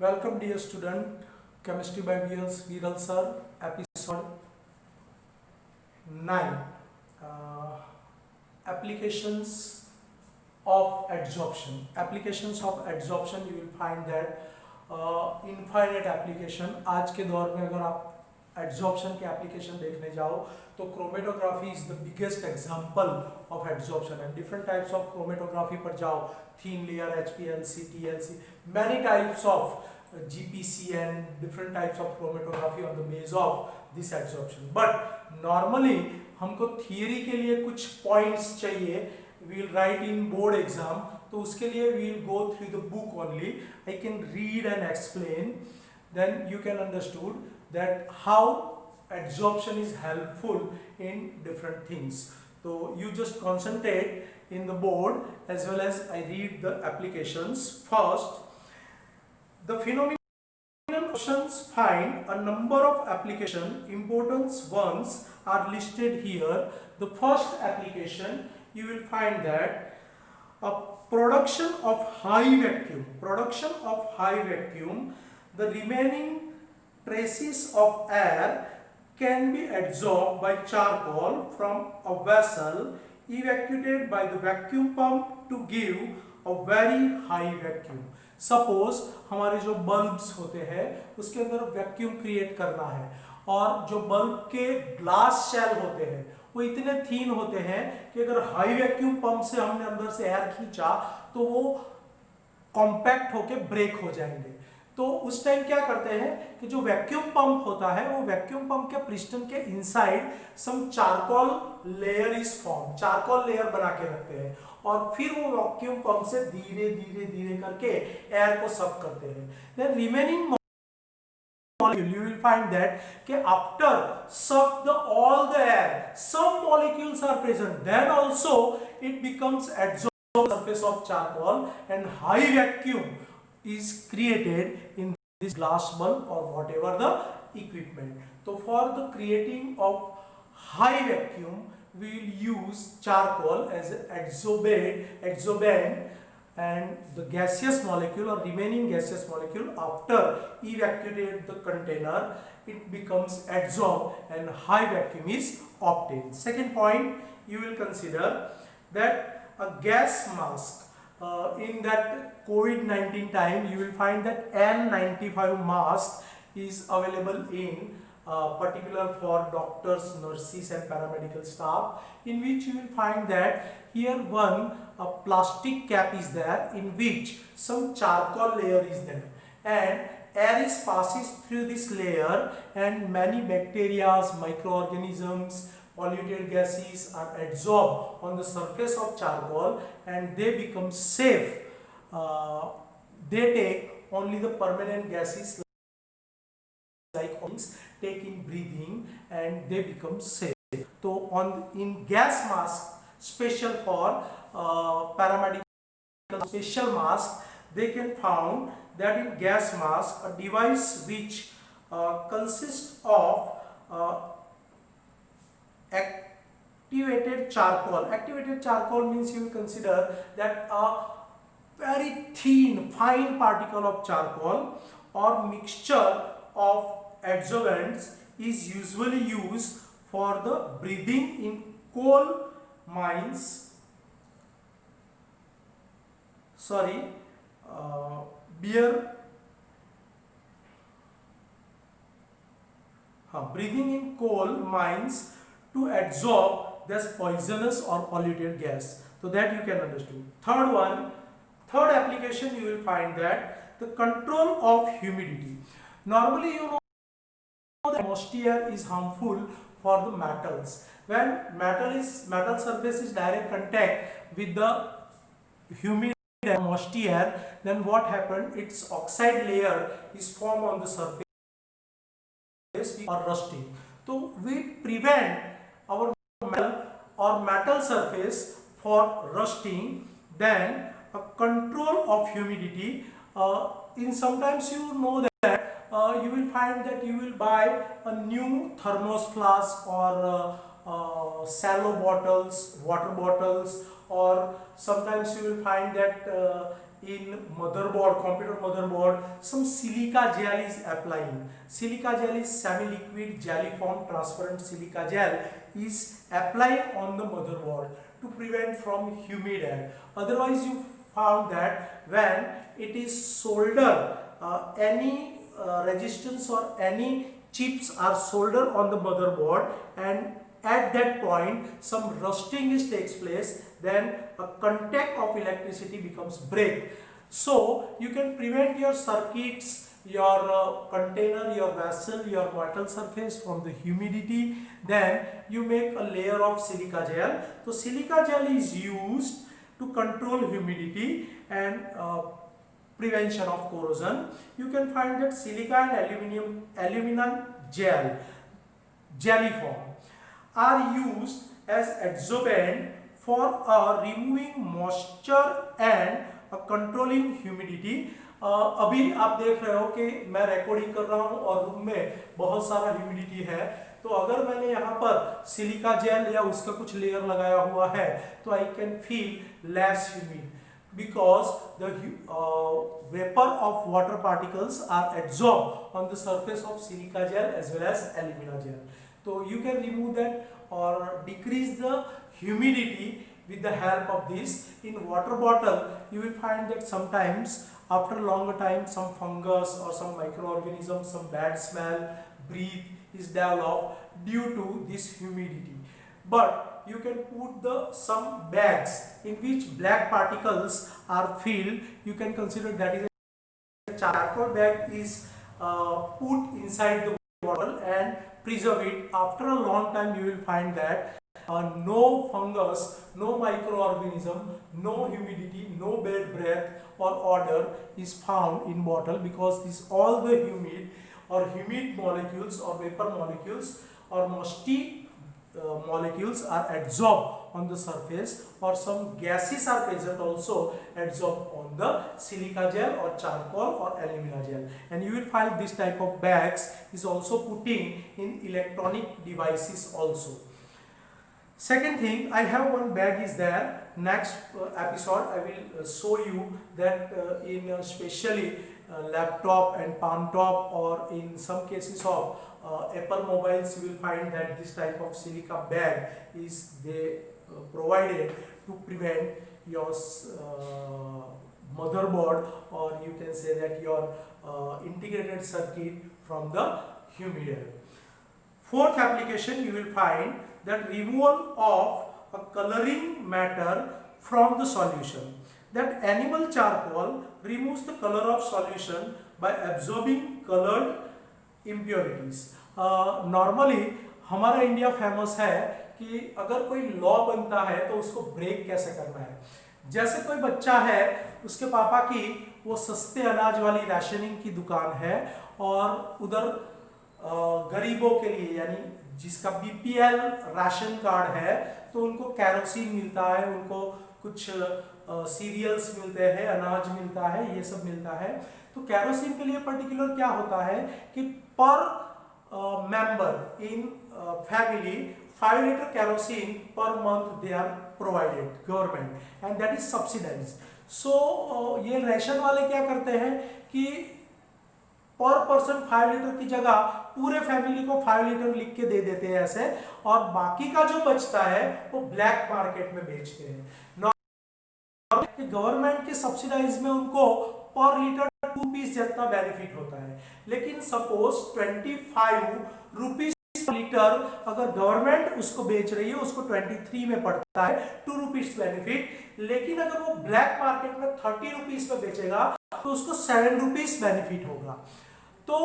Welcome dear student, Chemistry by Viral Sir, episode 9. Uh, Applications of adsorption. Applications of adsorption, you will find that infinite application. आज के दौर में अगर आप adsorption के application देखने जाओ तो chromatography is the biggest example of adsorption, and different types of chromatography पर जाओ, thin layer, HPLC, TLC, many types of GPC and different types of chromatography on the base of this adsorption. But normally हमको theory के लिए कुछ points चाहिए, we will write in board exam, तो उसके लिए we will go through the book only. I can read and explain, then you can understood that how adsorption is helpful in different things. So you just concentrate in the board as well as I read the applications. First, the phenomenon questions find a number of application. Important ones are listed here. The first application, you will find that a production of high vacuum. Production of high vacuum, the remaining traces of air can be adsorbed by charcoal from a vessel evacuated by the vacuum pump to give a very high vacuum. Suppose हमारे जो bulbs होते हैं उसके अंदर vacuum create करना है, और जो बल्ब के ग्लास शेल होते हैं वो इतने थीन होते हैं कि अगर हाई वैक्यूम पंप से हमने अंदर से एयर खींचा तो वो कॉम्पैक्ट होके ब्रेक हो जाएंगे. तो उस टाइम क्या करते हैं कि जो वैक्यूम पंप होता है वो वैक्यूम पंप के पिस्टन के inside some charcoal layer is form, charcoal layer बना के रखते हैं, और फिर वो वैक्यूम पंप से धीरे धीरे धीरे करके एयर को सक करते हैं. Then remaining molecule, you will find that कि after suck the all the air, some molecules are present, then also it becomes adsorbed surface of charcoal and high vacuum is created in this glass bulb or whatever the equipment. So for the creating of high vacuum we will use charcoal as an adsorbent, and the gaseous molecule or remaining gaseous molecule after evacuated the container it becomes adsorbed and high vacuum is obtained. Second point, you will consider that a gas mask. In that COVID-19 time, you will find that N95 mask is available in particular for doctors, nurses and paramedical staff, in which you will find that here a plastic cap is there in which some charcoal layer is there, and air is passes through this layer and many bacteria, microorganisms, polluted gases are adsorbed on the surface of charcoal and they become safe. They take only the permanent gases like oils take in breathing and they become safe. So in gas mask special for paramedical special mask, they can found that in gas mask a device which consists of activated charcoal. Activated charcoal means you will consider that a very thin fine particle of charcoal or mixture of adsorbents is usually used for the breathing in coal mines, breathing in coal mines to adsorb this poisonous or polluted gas. So that you can understand. Third application you will find that the control of humidity. Normally you know the atmosphere is harmful for the metals. When metal surface is direct contact with the humid atmosphere, then what happened? Its oxide layer is formed on the surface or rusting. So we prevent our metal or metal surface for rusting. Then a control of humidity. In sometimes you know that you will find that you will buy a new thermos flask or shallow bottles, water bottles, or sometimes you will find that in motherboard, computer motherboard, some silica gel is applying. Silica gel is semi-liquid jelly form transparent silica gel is applied on the motherboard to prevent from humid air. Otherwise, you found that when it is soldered, any resistance or any chips are soldered on the motherboard, and at that point some rusting takes place, then a contact of electricity becomes break. So you can prevent your circuits, your container, your vessel, your metal surface from the humidity. Then you make a layer of silica gel. So silica gel is used to control humidity and prevention of corrosion. You can find that silica and aluminum jelly form are used as adsorbent for removing moisture and controlling humidity. अभी आप देख रहे हो कि मैं recording कर रहा हूँ और रूम में बहुत सारा ह्यूमिडिटी है, तो अगर मैंने यहाँ पर सिलिका जेल या उसका कुछ लेयर लगाया हुआ है तो I can feel less humid because the vapor of water particles are adsorbed on the surface of silica gel as well as alumina gel. So you can remove that or decrease the humidity with the help of this. In water bottle you will find that sometimes after a longer time some fungus or some microorganism, some bad smell, breath is developed due to this humidity. But you can put some bags in which black particles are filled. You can consider that is a charcoal bag is put inside the bottle and preserve it. After a long time you will find that no fungus, no microorganism, no humidity, no bad breath or odor is found in bottle, because this all the humid molecules or vapor molecules or musty molecules are adsorbed on the surface, or some gases are present also adsorbed on the silica gel or charcoal or alumina gel. And you will find this type of bags is also putting in electronic devices also. Second thing, I have one bag is there. Next episode I will show you that in especially laptop and palm top, or in some cases of Apple mobiles, you will find that this type of silica bag is provided to prevent your motherboard, or you can say that your integrated circuit from the humid air. Fourth application, you will find that removal of a coloring matter from the solution. That animal charcoal removes the color of solution by absorbing colored impurities. Normally हमारा India famous है कि अगर कोई law बनता है तो उसको break कैसे करना है. जैसे कोई बच्चा है, उसके पापा की वो सस्ते अनाज वाली राशनिंग की दुकान है, और उधर गरीबों के लिए यानी जिसका बीपीएल राशन कार्ड है तो उनको कैरोसिन मिलता है, उनको कुछ सीरियल्स मिलते हैं, अनाज मिलता है, ये सब मिलता है. तो कैरोसिन के लिए पर्टिकुलर क्या होता है कि पर member in family 5 liter kerosene per month they are provided government, and that is subsidized. So ये रेशन वाले क्या करते हैं कि पर पर्सन 5 लीटर की जगह पूरे फैमिली को 5 लीटर लिख के दे देते हैं ऐसे, और बाकी का जो बचता है वो ब्लैक मार्केट में बेचते हैं. गवर्नमेंट के सब्सिडाइज में उनको पर लीटर 2 पीस जितना बेनिफिट होता है, लेकिन सपोज 25 रुपीस पर लीटर अगर गवर्नमेंट उसको बेच रही है, उसको 23 में पड़ता है 2 रुपीस बेनिफिट, लेकिन अगर वो ब्लैक मार्केट में 30 रुपीस में बेचेगा तो उसको 7 रुपीस बेनिफिट होगा. तो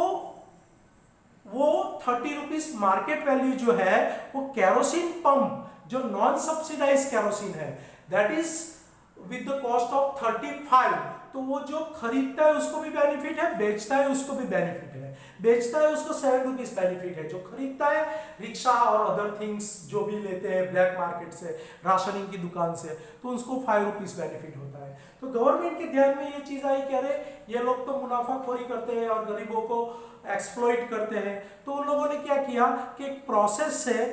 वो 30 रुपीस मार्केट वैल्यू जो है वो कैरोसिन पंप जो नॉन सब्सिडाइज कैरोसिन है, that is with the cost of 35, तो वो जो खरीदता है उसको भी बेनिफिट है, बेचता है उसको भी बेनिफिट है. बेचता है उसको 7 रुपीस बेनिफिट है, जो खरीदता है रिक्शा और अदर थिंग्स जो भी लेते हैं ब्लैक मार्केट से, राशनिंग की दुकान से, तो उसको 5 रुपीस बेनिफिट होता है. तो गवर्नमेंट के ध्यान में ये चीज आई कि अरे ये लोग तो मुनाफाखोरी करते हैं और गरीबों को एक्सप्लॉइट करते हैं. तो उन लोगों ने क्या किया कि एक प्रोसेस से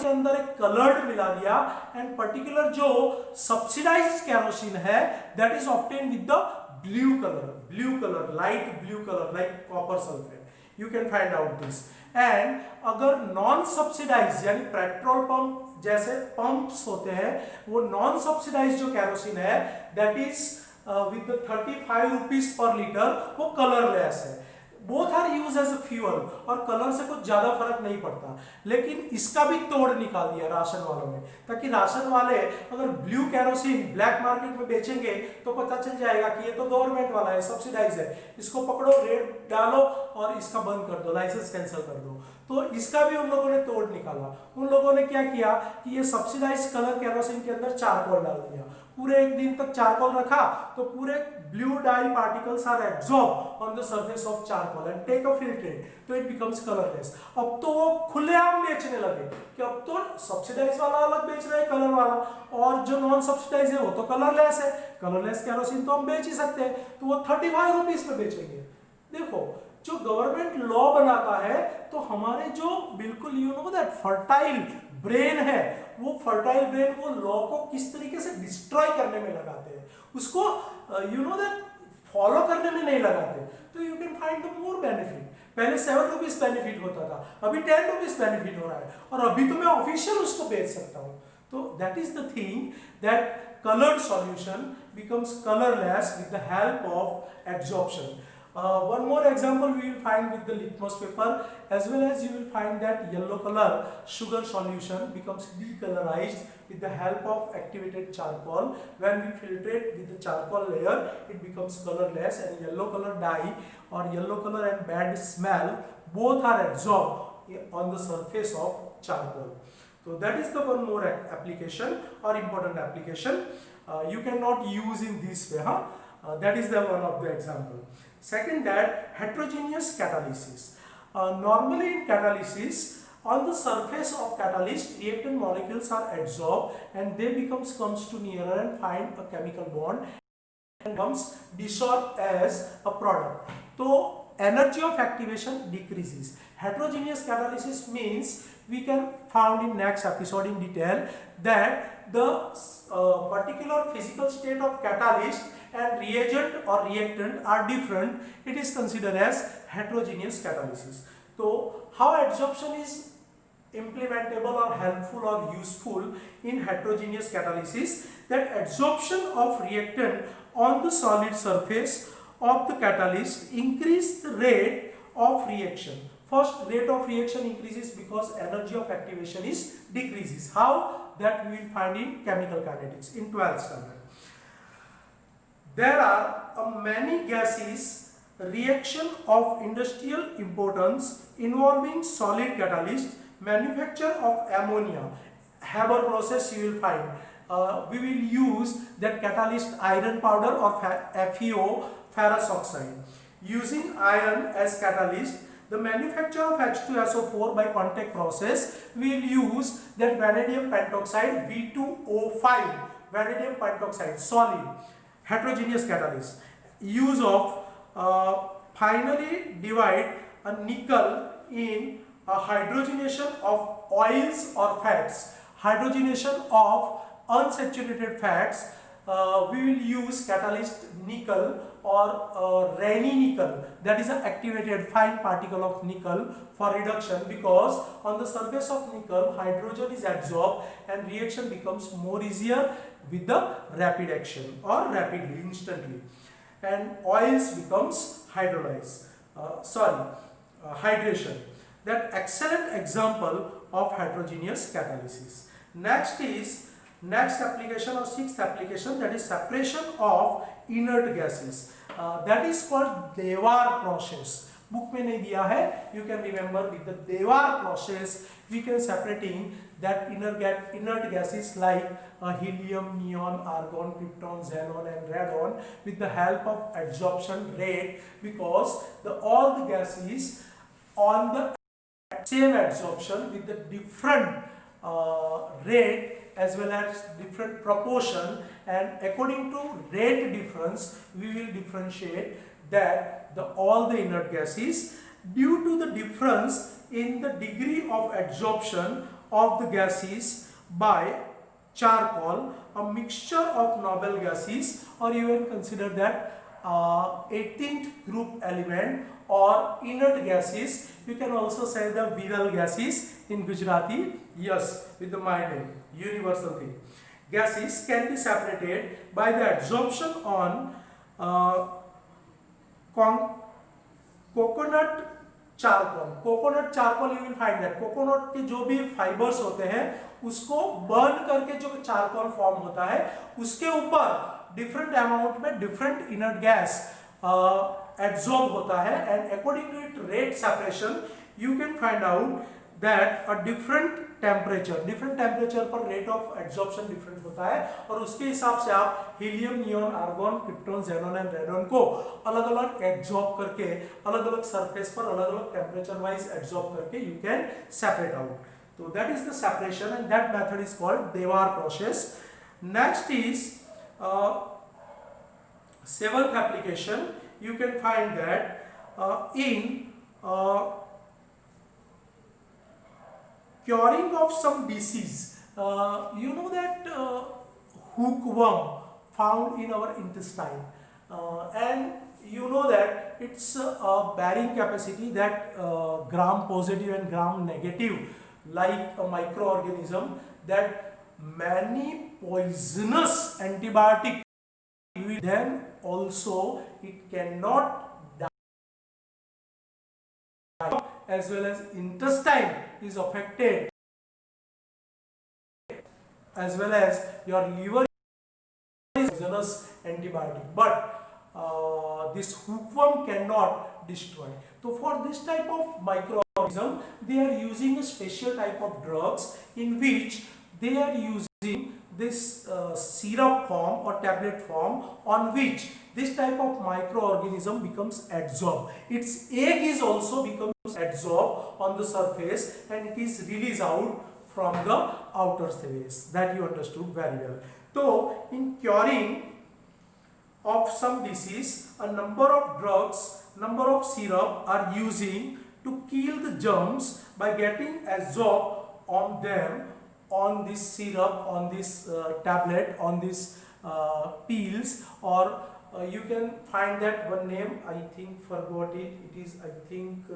के अंदर एक कलर्ड मिला दिया एंड पर्टिकुलर जो सब्सिडाइज्ड केरोसिन है that is obtain with the blue colour light blue colour like copper sulphate, you can find out this. And अगर नॉन सब्सिडाइज यानी पेट्रोल पंप जैसे पंप्स होते हैं वो नॉन सब्सिडाइज जो केरोसिन है that is with 35 rupees per litre, वो colourless है। Both are use as a fuel और कलर से कुछ ज्यादा फर्क नहीं पड़ता, लेकिन इसका भी तोड़ निकाल दिया राशन वालों ने, ताकि राशन वाले अगर ब्लू केरोसिन ब्लैक मार्केट में बेचेंगे तो पता चल जाएगा कि ये तो गवर्नमेंट वाला है, सब्सिडाइज है, इसको पकड़ो, रेट डालो और इसका बंद कर दो, लाइसेंस कैंसिल कर दो। तो इसका भी उन लोगों ने तोड़ निकाला। उन लोगों ने क्या किया कि ये सब्सिडाइज कलर केरोसिन के अंदर चारकोल डाल दिया, पूरे एक दिन तक चारकोल रखा तो पूरे blue dye particles are absorb on the surface of charcoal and take a filtrate, तो इट बिकम्स कलरलेस। अब तो वो खुलेआम बेचने लगे कि अब तो सब्सिडाइज वाला अलग बेच रहा है कलर वाला, और जो नॉन सब्सिडाइज है वो तो कलरलेस है, कलरलेस केरोसिन तो हम बेच ही सकते हैं, तो वो 35 रुपीज में बेचेंगे। देखो जो गवर्नमेंट लॉ बनाता है तो हमारे जो बिल्कुल you know that fertile brain है, वो फर्टाइल ब्रेन वो लॉ को किस तरीके से डिस्ट्रॉय करने में लगाते हैं, उसको यू नो दैट फॉलो करने में नहीं लगाते। तो you can find the more benefit. पहले 7 रुपीज बेनिफिट होता था, अभी 10 रुपीज बेनिफिट हो रहा है, और अभी तो मैं ऑफिशियल उसको बेच सकता हूँ। तो that is the thing that colored solution becomes colorless with the help of adsorption. One more example we will find with the litmus paper, as well as you will find that yellow color sugar solution becomes decolorized with the help of activated charcoal. When we filtrate with the charcoal layer, it becomes colorless, and yellow color dye or yellow color and bad smell both are absorbed on the surface of charcoal. So that is the one more application or important application. You cannot use in this way, that is the one of the example. Second, that heterogeneous catalysis. Normally in catalysis, on the surface of catalyst, reactant molecules are adsorbed and they comes to nearer and find a chemical bond and comes dissolved as a product. So energy of activation decreases. Heterogeneous catalysis means we can found in next episode in detail that the particular physical state of catalyst and reagent or reactant are different. It is considered as heterogeneous catalysis. So how adsorption is implementable or helpful or useful in heterogeneous catalysis? That adsorption of reactant on the solid surface of the catalyst increase the rate of reaction. First, rate of reaction increases because energy of activation is decreases. How? That we will find in chemical kinetics in 12th standard. There are many gases reaction of industrial importance involving solid catalyst, manufacture of ammonia, Haber process you will find. We will use that catalyst iron powder or FeO, ferrous oxide. Using iron as catalyst, the manufacture of H2SO4 by contact process, we will use that vanadium pentoxide V2O5, vanadium pentoxide solid heterogeneous catalyst. Use of finally divide a nickel in a hydrogenation of oils or fats, hydrogenation of unsaturated fats. We will use catalyst nickel or Raney nickel, that is an activated fine particle of nickel for reduction, because on the surface of nickel hydrogen is absorbed and reaction becomes more easier with the rapid action or rapidly, instantly, and oils becomes hydrolyzed, hydration. That excellent example of heterogeneous catalysis. Next application or sixth application, that is separation of inert gases. That is called Dewar process. Book में नहीं दिया है, you can remember with the Dewar process we can separating that inert gases like helium, neon, argon, krypton, xenon and radon with the help of adsorption rate, because all the gases on the same adsorption with the different rate as well as different proportion, and according to rate difference we will differentiate that all the inert gases due to the difference in the degree of adsorption of the gases by charcoal, a mixture of noble gases, or you can consider that 18th group element or inert gases. You can also say the viral gases in Gujarati. Yes, with the my name, universal thing. Gases can be separated by the absorption on coconut charcoal you will find that coconut के जो भी fibres होते हैं उसको burn करके जो charcoal form होता है उसके ऊपर डिफरेंट अमाउंट में डिफरेंट इनर्ट गैस एब्जॉर्ब होता है and according to it rate separation you can find out that a different temperature पर रेट ऑफ एब्जॉर्प्शन डिफरेंट होता है और उसके हिसाब से आप helium, neon, argon, krypton, xenon and radon को अलग अलग एब्जॉर्ब करके अलग अलग सरफेस पर अलग अलग टेम्परेचर वाइज एब्जॉर्ब करके you can separate out. So that is the separation and that method is called Dewar process. Next is seventh application. You can find that in curing of some disease. You know that hookworm found in our intestine and you know that it's a bearing capacity that gram positive and gram negative like a microorganism that many poisonous antibiotic then also it cannot die as well as intestine is affected as well as your liver is poisonous antibiotic but this hookworm cannot destroy. So for this type of microorganism they are using a special type of drugs in which they are using this syrup form or tablet form on which this type of microorganism becomes adsorbed. Its egg is also becomes adsorbed on the surface and it is released out from the outer space. That you understood very well. So in curing of some disease, a number of drugs, number of syrup are using to kill the germs by getting adsorbed on them, on this syrup, on this tablet, on this pills, or you can find that one name, I think forgot it, it is I think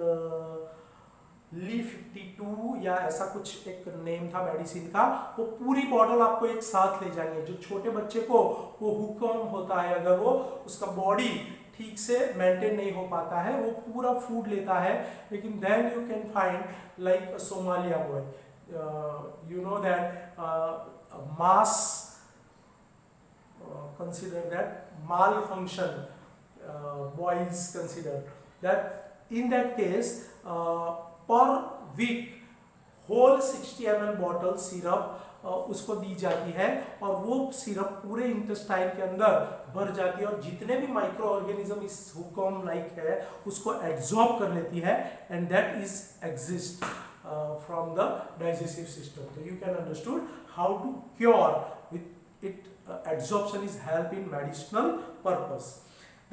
Li52 या ऐसा कुछ एक name था medicine का. वो पूरी bottle आपको एक साथ ले जानी है. जो छोटे बच्चे को वो हुकम होता है, अगर वो उसका बॉडी ठीक से मेंटेन नहीं हो पाता है, वो पूरा फूड लेता है, लेकिन then you can find like a Somalia boy, you know that mass consider that malfunction boys consider that in that case per week whole 60 ml bottle syrup उसको दी जाती है और वो सिरप पूरे इंटेस्टाइन के अंदर भर जाती है और जितने भी माइक्रो ऑर्गेनिज्म इस हुकम लाइक है उसको एब्जॉर्ब कर लेती है and that is exist from the digestive system. So you can understood how to cure with it. Adsorption is help in medicinal purpose.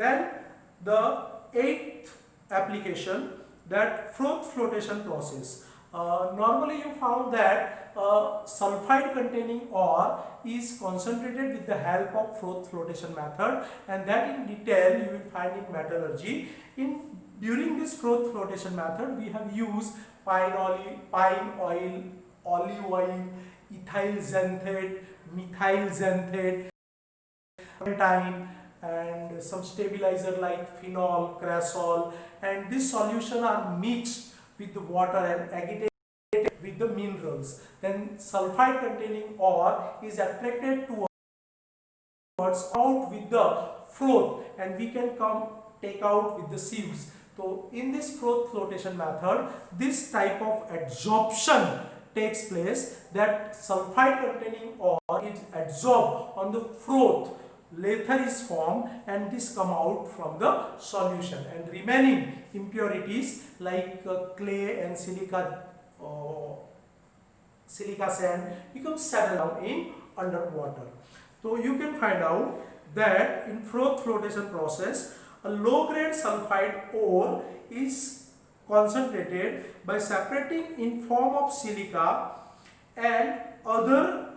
Then the eighth application, that froth flotation process. Normally you found that sulfide containing ore is concentrated with the help of froth flotation method, and that in detail you will find in metallurgy. During this froth flotation method we have used pine oil, olive oil, ethyl xanthate, methyl xanthate, turpentine, and some stabilizer like phenol, cresol, and this solution are mixed with the water and agitated with the minerals. Then sulfide containing ore is attracted towards out with the froth and we can take out with the sieves. So in this froth flotation method, this type of adsorption takes place, that sulfide containing ore is adsorbed on the froth, lather is formed and this come out from the solution, and remaining impurities like clay and silica sand become settled down in underwater. So you can find out that in froth flotation process a low grade sulfide ore is concentrated by separating in form of silica and other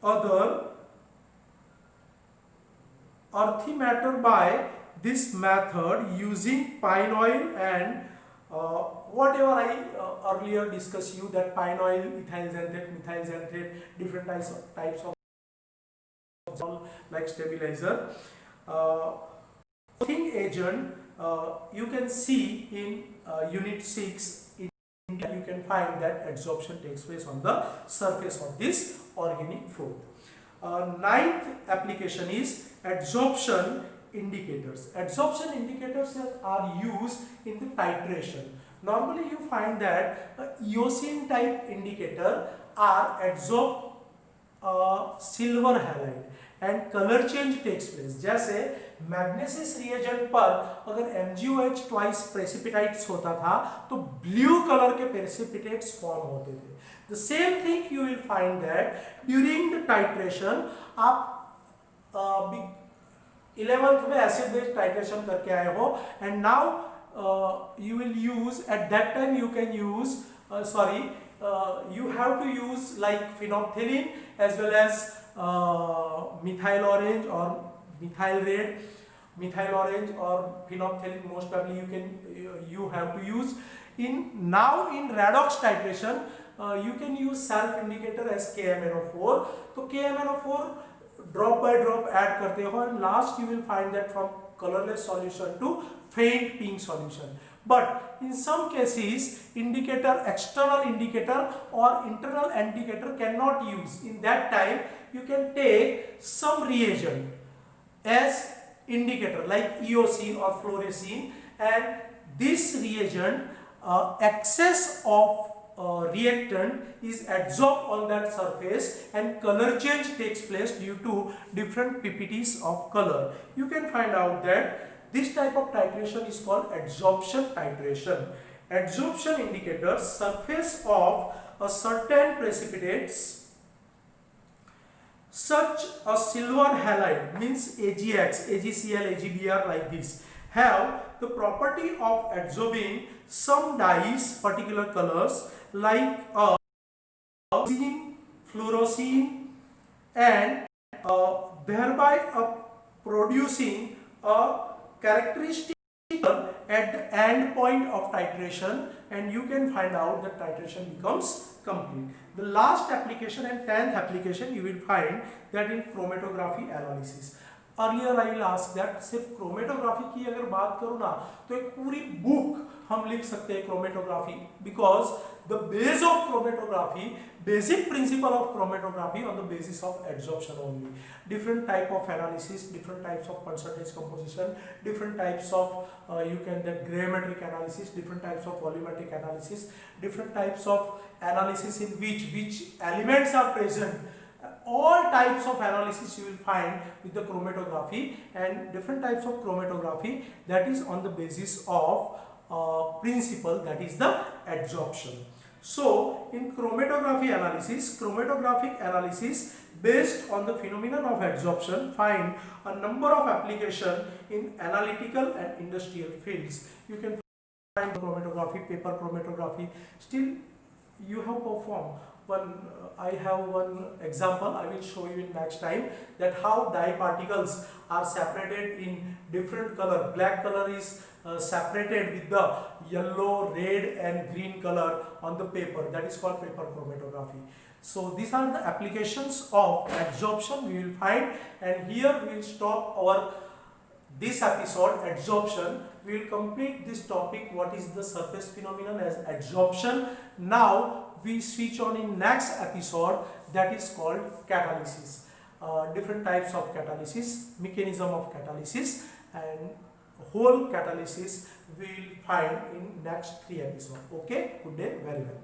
other earthy matter by this method using pine oil and whatever I earlier discussed you, that pine oil, ethyl xanthate, different types of like stabilizer. Thin agent, you can see in unit 6, you can find that adsorption takes place on the surface of this organic fluid. Ninth application is adsorption indicators. Adsorption indicators are used in the titration. Normally you find that eosine type indicator are adsorb silver halide and colour change takes place. जैसे मैग्नेसिस reagent पर अगर MgOH twice प्रेसिपिटाइट्स होता था तो blue colour के precipitates form होते थे. The same thing you will find that during the titration. आप 11th में एसिड बेस टाइट्रेशन करके आए हो and now you will use, at that time you can use you have to use like phenolphthalein as well as methyl orange or methyl red, methyl orange or phenolphthalein. Most probably you have to use in redox titration. You can use self indicator as KMnO4. तो KMnO4 drop by drop add करते हो and last you will find that from colorless solution to faint pink solution. But in some cases indicator, external indicator or internal indicator cannot use. In that time you can take some reagent as indicator like eosine or fluorescein, and this reagent excess of reactant is adsorbed on that surface and color change takes place due to different PPTs of color. You can find out that this type of titration is called adsorption titration. Adsorption indicators surface of a certain precipitates such a silver halide means AgX, AgCl, AgBr like this have the property of absorbing some dyes, particular colors like fluorescein and thereby producing a characteristic at the end point of titration, and you can find out that titration becomes complete. The last application and 10th application you will find that in chromatography analysis. Earlier I will ask that सिर्फ chromatography की अगर बात करूँ ना तो एक पूरी book हम लिख सकते हैं chromatography, because the base of chromatography, basic principle of chromatography on the basis of adsorption only. Different type of analysis, different types of percentage composition, different types of you can the gravimetric analysis, different types of volumetric analysis, different types of analysis in which elements are present. All types of analysis you will find with the chromatography, and different types of chromatography that is on the basis of principle, that is the adsorption. So in chromatography analysis, chromatographic analysis based on the phenomenon of adsorption find a number of application in analytical and industrial fields. You can find chromatography, paper chromatography. Still you have performed one. I have one example I will show you in next time, that how dye particles are separated in different color. Black color is separated with the yellow, red and green color on the paper. That is called paper chromatography. So these are the applications of adsorption we will find, and here we will stop our this episode adsorption. We will complete this topic, what is the surface phenomenon as adsorption. Now we switch on in next episode, that is called catalysis. Different types of catalysis, mechanism of catalysis, and whole catalysis we will find in next 3 episodes. Okay, good day, very well.